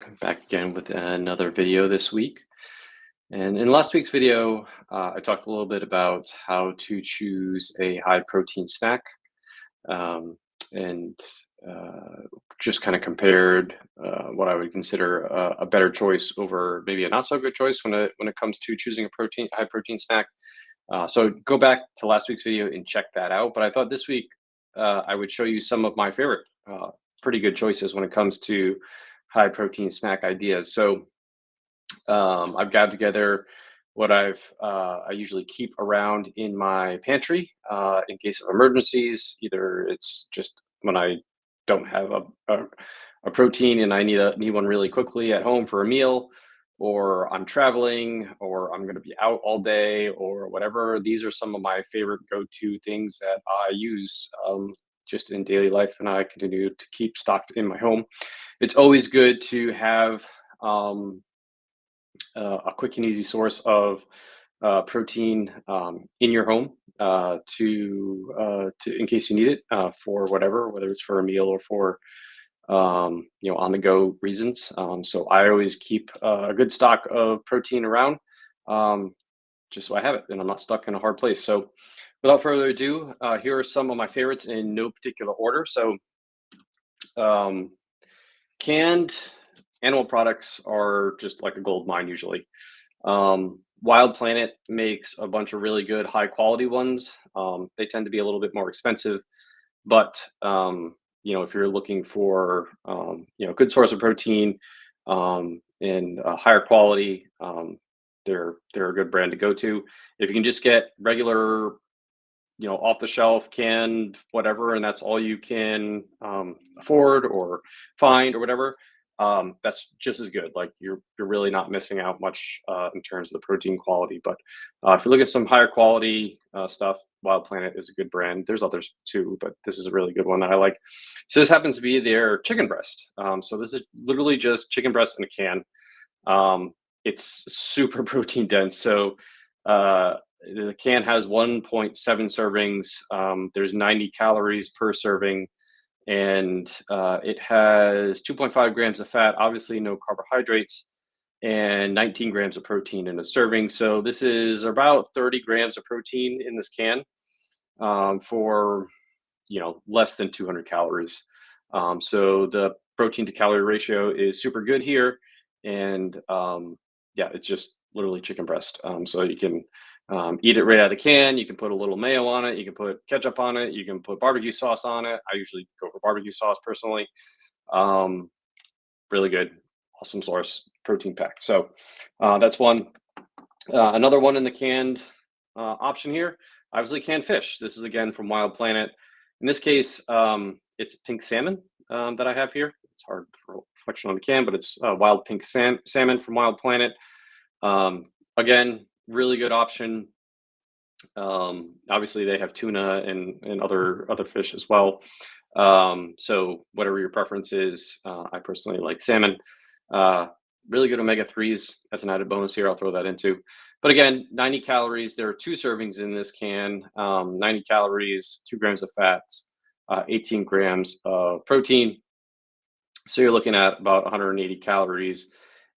Come back again with another video this week. And in last week's video, I talked a little bit about how to choose a high protein snack, um, and just kind of compared what I would consider a better choice over maybe a not so good choice when it comes to choosing a high protein snack. So go back to last week's video and check that out. But I thought this week I would show you some of my favorite pretty good choices when it comes to high protein snack ideas. So I've got together what I usually keep around in my pantry in case of emergencies. Either it's just when I don't have a protein and I need one really quickly at home for a meal, or I'm traveling, or I'm going to be out all day, or whatever. These are some of my favorite go-to things that I use just in daily life, and I continue to keep stocked in my home. It's always good to have um, a quick and easy source of protein in your home to in case you need it for whatever, whether it's for a meal or for on the go reasons. So I always keep a good stock of protein around, um, just so I have it and I'm not stuck in a hard place. So without further ado, here are some of my favorites in no particular order. So um, canned animal products are just like a gold mine usually. Wild Planet makes a bunch of really good high quality ones. They tend to be a little bit more expensive, but if you're looking for good source of protein and higher quality, they're a good brand to go to. If you can just get regular, off the shelf canned whatever, and that's all you can afford or find or whatever, that's just as good. Like you're really not missing out much in terms of the protein quality. But if you look at some higher quality stuff, Wild Planet is a good brand. There's others too, but this is a really good one that I like. So this happens to be their chicken breast. So this is literally just chicken breast in a can. It's super protein dense. So the can has 1.7 servings. There's 90 calories per serving, and it has 2.5 grams of fat, obviously no carbohydrates, and 19 grams of protein in a serving. So this is about 30 grams of protein in this can for less than 200 calories. So the protein to calorie ratio is super good here, and yeah, it's just literally chicken breast. So you can eat it right out of the can. You can put a little mayo on it. You can put ketchup on it. You can put barbecue sauce on it. I usually go for barbecue sauce personally. Um, really good, awesome source, protein packed. So that's one. Another one in the canned option here, obviously canned fish. This is again from Wild Planet. In this case, it's pink salmon that I have here. It's hard for reflection on the can, but it's wild pink salmon from Wild Planet. Again, really good option. Obviously, they have tuna and other fish as well. So whatever your preference is, I personally like salmon. Uh, really good omega-3s as an added bonus here. I'll throw that into. But again, 90 calories. There are two servings in this can. 90 calories, 2 grams of fats, 18 grams of protein. So you're looking at about 180 calories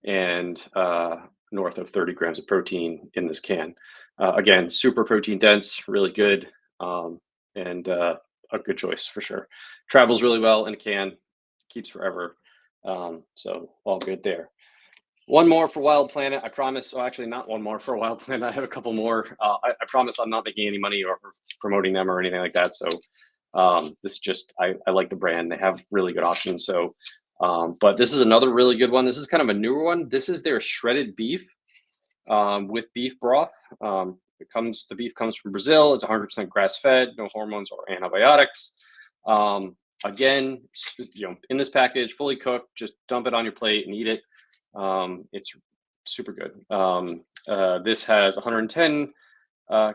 and north of 30 grams of protein in this can. Again, super protein dense, really good, and a good choice for sure. Travels really well in a can, keeps forever. So all good there. One more for Wild Planet, I promise. Oh, actually, not one more for Wild Planet. I have a couple more. I promise I'm not making any money or promoting them or anything like that. So this is just I like the brand. They have really good options. So, but this is another really good one. This is kind of a newer one. This is their shredded beef with beef broth. The beef comes from Brazil. It's 100% grass fed, no hormones or antibiotics. Again, in this package, fully cooked. Just dump it on your plate and eat it. It's super good. This has 110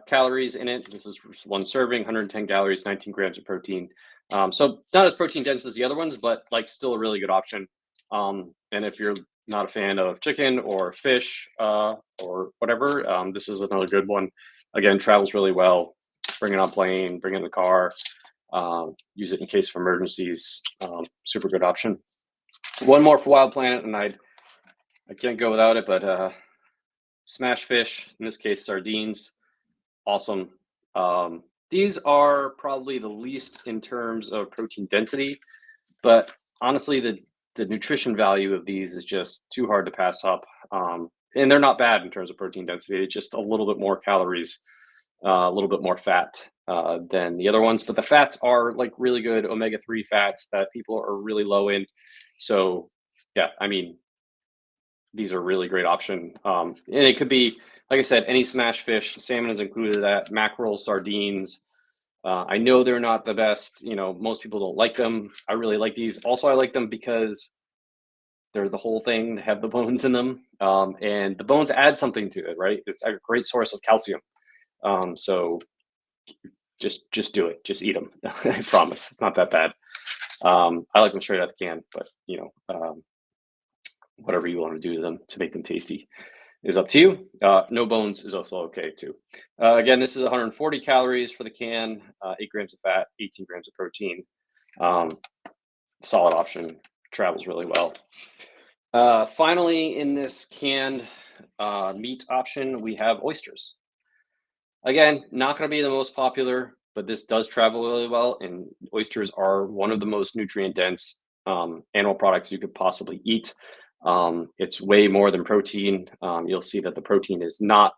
calories in it. This is one serving, 110 calories, 19 grams of protein. So not as protein dense as the other ones, but like still a really good option. And if you're not a fan of chicken or fish or whatever, this is another good one. Again, travels really well. Bring it on plane, bring it in the car, use it in case of emergencies. Super good option. One more for Wild Planet, and I can't go without it, but smash fish, in this case sardines, awesome. These are probably the least in terms of protein density, but honestly, the nutrition value of these is just too hard to pass up. And they're not bad in terms of protein density. It's just a little bit more calories, a little bit more fat than the other ones. But the fats are like really good omega-3 fats that people are really low in. So yeah, I mean, these are a really great option. And it could be, like I said, any smash fish. Salmon is included. That mackerel, sardines. I know they're not the best. You know, most people don't like them. I really like these. Also, I like them because they're the whole thing. They have the bones in them, and the bones add something to it, right? It's a great source of calcium. So just do it. Just eat them. I promise. It's not that bad. I like them straight out the can, but you know, whatever you want to do to them to make them tasty is up to you. No bones is also okay too. Again, this is 140 calories for the can, 8 grams of fat, 18 grams of protein. Solid option, travels really well. Finally, in this canned meat option, we have oysters. Again, not going to be the most popular, but this does travel really well. And oysters are one of the most nutrient dense animal products you could possibly eat. It's way more than protein. You'll see that the protein is not,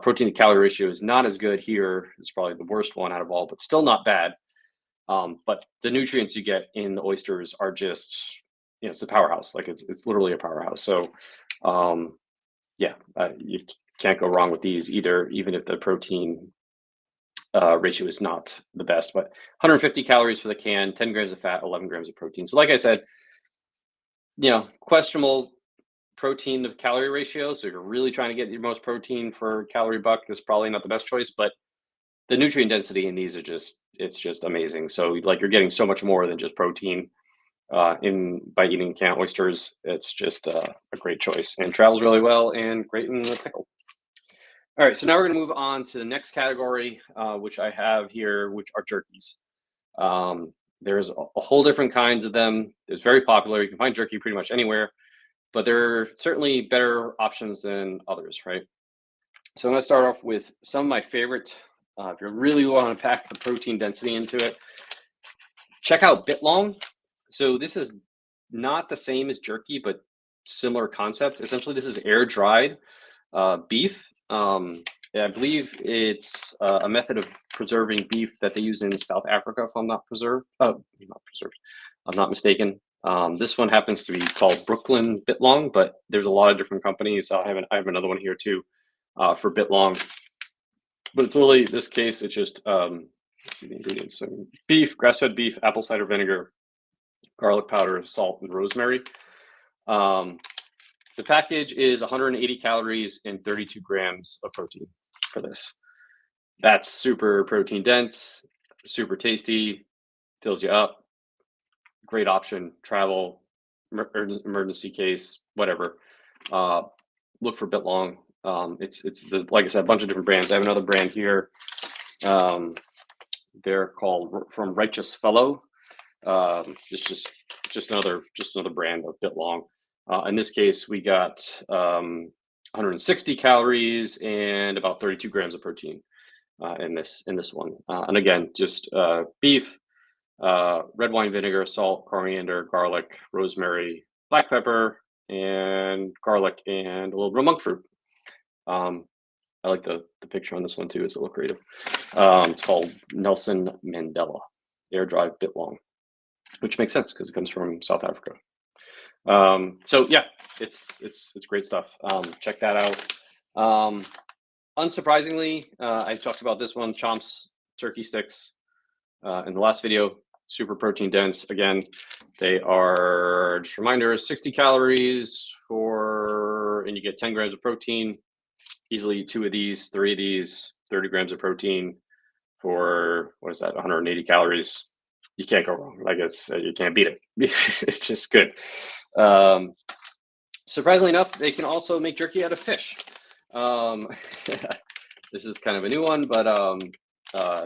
protein to calorie ratio is not as good here. It's probably the worst one out of all, but still not bad. But the nutrients you get in the oysters are just, you know, it's a powerhouse. Like it's literally a powerhouse. So yeah, you can't go wrong with these either, even if the protein ratio is not the best. But 150 calories for the can, 10 grams of fat, 11 grams of protein. So like I said, you know, questionable protein to calorie ratio. So if you're really trying to get your most protein for calorie buck, this is probably not the best choice, but the nutrient density in these are just, it's just amazing. So like you're getting so much more than just protein in by eating canned oysters. It's just a great choice and travels really well and great in the pickle. All right, so now we're going to move on to the next category, which I have here, which are jerkies. There's a whole different kinds of them. It's very popular. You can find jerky pretty much anywhere, but there are certainly better options than others, right? So I'm going to start off with some of my favorite. If you really want to pack the protein density into it, check out BitLong. So this is not the same as jerky, but similar concept. Essentially, this is air dried beef. I believe it's a method of preserving beef that they use in South Africa, if I'm not I'm not mistaken. This one happens to be called Brooklyn BitLong, but there's a lot of different companies. I have another one here too for BitLong. But it's really, this case, it's just, let's see the ingredients. So beef, grass-fed beef, apple cider vinegar, garlic powder, salt, and rosemary. The package is 180 calories and 32 grams of protein for this. That's super protein dense, super tasty, fills you up. Great option, travel, emergency case, whatever. Look for BitLong. There's, like I said, a bunch of different brands. I have another brand here. They're called from Righteous Fellow. Just another brand of BitLong. In this case, we got 160 calories and about 32 grams of protein in this one. And again, just beef, red wine vinegar, salt, coriander, garlic, rosemary, black pepper, and garlic, and a little bit of monk fruit. I like the picture on this one too. It's a little creative. It's called Nelson Mandela air dried BitLong, which makes sense because it comes from South Africa. So yeah, it's great stuff. Check that out. Unsurprisingly, I talked about this one, Chomps turkey sticks, in the last video. Super protein dense. Again, they are, just a reminder, 60 calories and you get 10 grams of protein. Easily 2 of these, 3 of these, 30 grams of protein for, what is that, 180 calories. You can't go wrong. Like you can't beat it. It's just good. Surprisingly enough, they can also make jerky out of fish. This is kind of a new one, but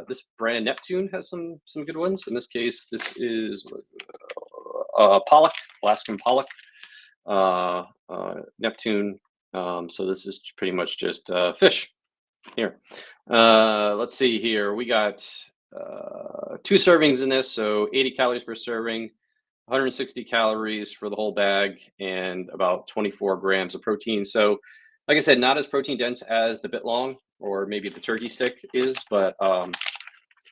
this brand Neptune has some good ones. In this case, this is pollock, Alaskan pollock, Neptune. So this is pretty much just fish here. Let's see here. We got 2 servings in this, so 80 calories per serving, 160 calories for the whole bag, and about 24 grams of protein. So, like I said, not as protein dense as the BitLong or maybe the turkey stick is, but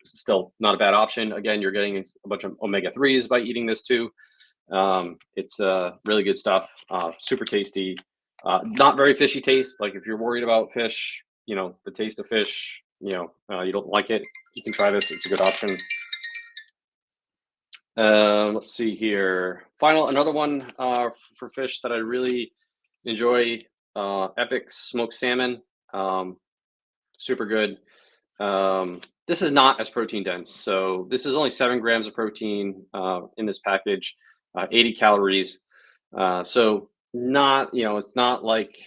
still not a bad option. Again, you're getting a bunch of omega-3s by eating this too. It's really good stuff. Super tasty. Not very fishy taste. Like if you're worried about fish, the taste of fish, you don't like it, you can try this. It's a good option. Let's see here. Another one for fish that I really enjoy. Epic smoked salmon. Super good. This is not as protein dense. So this is only 7 grams of protein in this package, 80 calories. So not, it's not like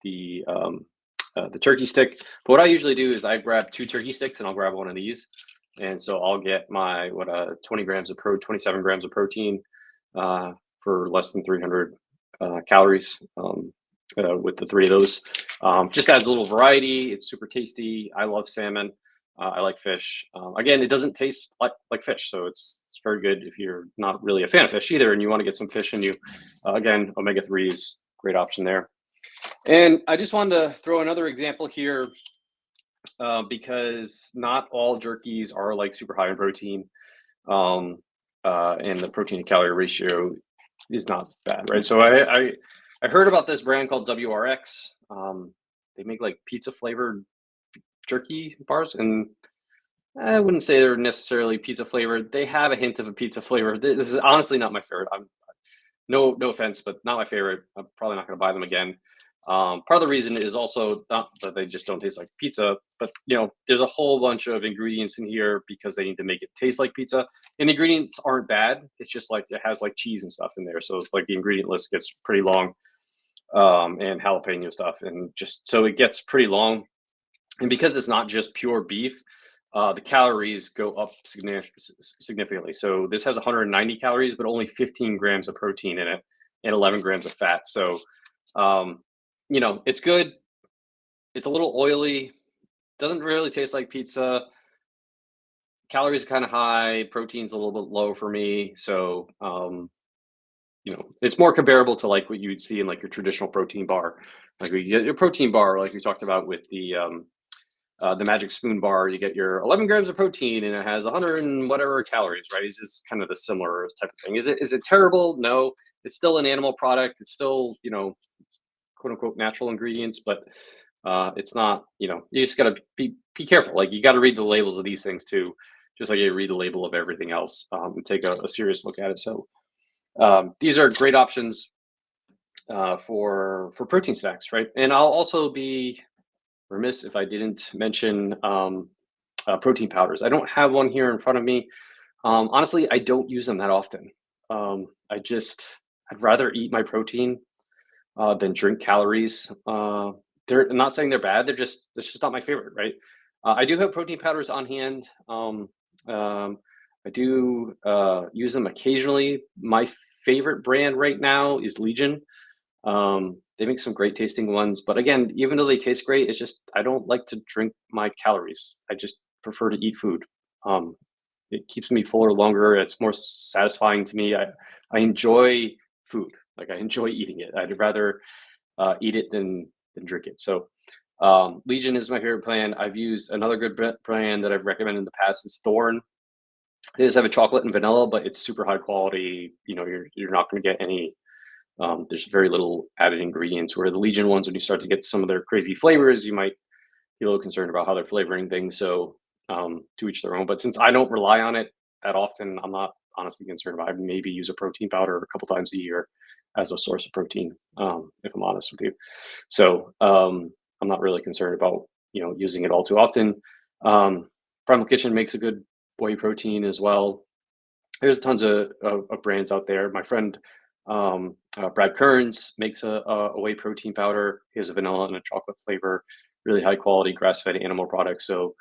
the turkey stick. But what I usually do is I grab 2 turkey sticks and I'll grab one of these. And so I'll get my 27 grams of protein for less than 300 calories with the 3 of those. Just adds a little variety. It's super tasty. I love salmon. I like fish. Again, it doesn't taste like fish, so it's very good if you're not really a fan of fish either, and you want to get some fish in you. Again, omega-3s, great option there. And I just wanted to throw another example here because not all jerkies are like super high in protein, and the protein to calorie ratio is not bad, right? So I heard about this brand called WRX. They make like pizza flavored jerky bars, and I wouldn't say they're necessarily pizza flavored. They have a hint of a pizza flavor. This is honestly not my favorite. No offense, but not my favorite. I'm probably not going to buy them again. Part of the reason is also not that they just don't taste like pizza, but there's a whole bunch of ingredients in here because they need to make it taste like pizza. And the ingredients aren't bad. It's just like it has like cheese and stuff in there, so it's like the ingredient list gets pretty long, and jalapeno stuff, and just so it gets pretty long. And because it's not just pure beef, the calories go up significantly. So this has 190 calories, but only 15 grams of protein in it and 11 grams of fat. So, it's good. It's a little oily. Doesn't really taste like pizza. Calories are kind of high. Protein's a little bit low for me. So, it's more comparable to like what you would see in like your traditional protein bar. Like you get your protein bar, like we talked about with the Magic Spoon bar, you get your 11 grams of protein and it has 100 and whatever calories, right? It's just kind of the similar type of thing. Is it terrible? No, it's still an animal product. It's still, quote unquote natural ingredients, but it's not, you just got to be careful. Like you got to read the labels of these things too, just like you read the label of everything else, and take a serious look at it. So these are great options for protein snacks, right? And I'll also be remiss if I didn't mention protein powders. I don't have one here in front of me. Honestly, I don't use them that often. I'd rather eat my protein than drink calories. I'm not saying they're bad. It's just not my favorite, right? I do have protein powders on hand. I do use them occasionally. My favorite brand right now is Legion. They make some great tasting ones, but again, even though they taste great, it's just I don't like to drink my calories. I just prefer to eat food. It keeps me fuller longer. It's more satisfying to me. I enjoy food. Like I enjoy eating it. I'd rather eat it than drink it. So Legion is my favorite brand. I've used another good brand that I've recommended in the past is Thorn. They just have a chocolate and vanilla, but it's super high quality. You're not going to get any. There's very little added ingredients. Where the Legion ones, when you start to get some of their crazy flavors, you might be a little concerned about how they're flavoring things. So to each their own. But since I don't rely on it that often, I'm not honestly concerned about it. I maybe use a protein powder a couple times a year as a source of protein, if I'm honest with you. So I'm not really concerned about using it all too often. Primal Kitchen makes a good whey protein as well. There's tons of brands out there. My friend Brad Kearns makes a whey protein powder. He has a vanilla and a chocolate flavor, really high quality grass-fed animal product. So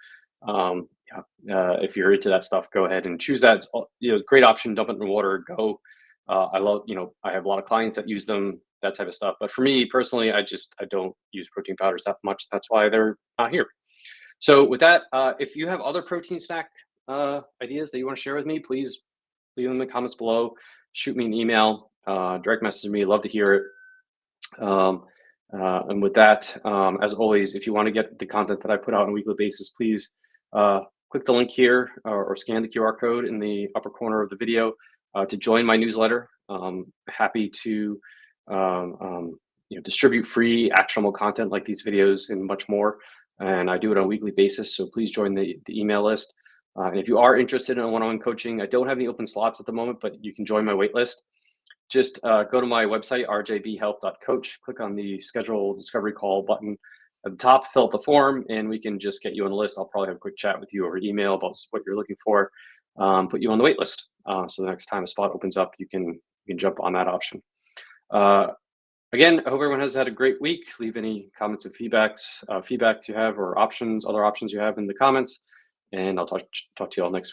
If you're into that stuff, go ahead and choose that. It's great option. Dump it in the water. Go. I love, I have a lot of clients that use them, that type of stuff. But for me personally, I don't use protein powders that much. That's why they're not here. So with that, if you have other protein snack ideas that you want to share with me, please leave them in the comments below. Shoot me an email, direct message me. Love to hear it. And with that, as always, if you want to get the content that I put out on a weekly basis, please click the link here or scan the QR code in the upper corner of the video to join my newsletter. Happy to distribute free actionable content like these videos and much more. And I do it on a weekly basis, so please join the email list. And if you are interested in one-on-one coaching, I don't have any open slots at the moment, but you can join my wait list. Just go to my website, rjbhealth.coach, click on the schedule discovery call button at the top, fill out the form, and we can just get you on the list. I'll probably have a quick chat with you over email about what you're looking for, put you on the wait list. So the next time a spot opens up, you can jump on that option. Again, I hope everyone has had a great week. Leave any comments and feedback you have or other options you have in the comments, and I'll talk to you all next week.